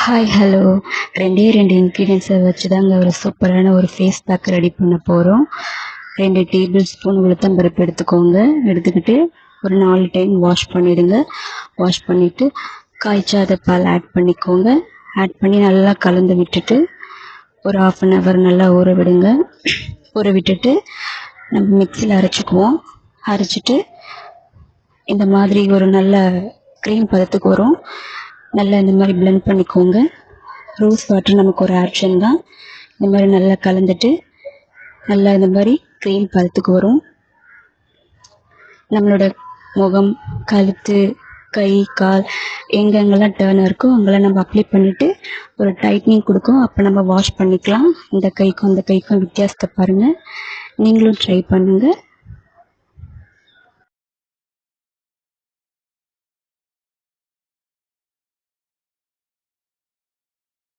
Hi hello. ரெண்டு இன்க்ரீடியன்ஸை வச்சு தாங்க ஒரு சூப்பரான ஒரு ஃபேஸ் பேக் ரெடி பண்ண போகிறோம். 2 டேபிள் ஸ்பூன் உளுத்தம்பருப்பு எடுத்துக்கோங்க. எடுத்துக்கிட்டு ஒரு 4 டைம் வாஷ் பண்ணிவிடுங்க. வாஷ் பண்ணிவிட்டு காய்ச்சாத பால் ஆட் பண்ணிக்கோங்க. ஆட் பண்ணி நல்லா கலந்து விட்டுட்டு ஒரு 1/2 hour நல்லா ஊற விடுங்க. ஊற விட்டுட்டு நம்ம மிக்சியில் அரைச்சிக்குவோம். அரைச்சிட்டு இந்த மாதிரி ஒரு நல்ல க்ரீம் பதத்துக்கு வரும். நல்லா இந்த மாதிரி பிளெண்ட் பண்ணிக்கோங்க. ரோஸ் வாட்டர் நமக்கு ஒரு ஆப்ஷன் தான். இந்த மாதிரி நல்லா கலந்துட்டு நல்லா இந்த மாதிரி க்ரீம் பதத்துக்கு வரும். நம்மளோட முகம், கழுத்து, கை, கால் எங்கெங்கெல்லாம் டர்ன் இருக்கோ அங்கெல்லாம் நம்ம அப்ளை பண்ணிவிட்டு ஒரு டைட்னிங் கொடுக்கும். அப்போ நம்ம வாஷ் பண்ணிக்கலாம். இந்த கைக்கும் அந்த கைக்கும் வித்தியாசத்தை பாருங்கள். நீங்களும் ட்ரை பண்ணுங்கள்.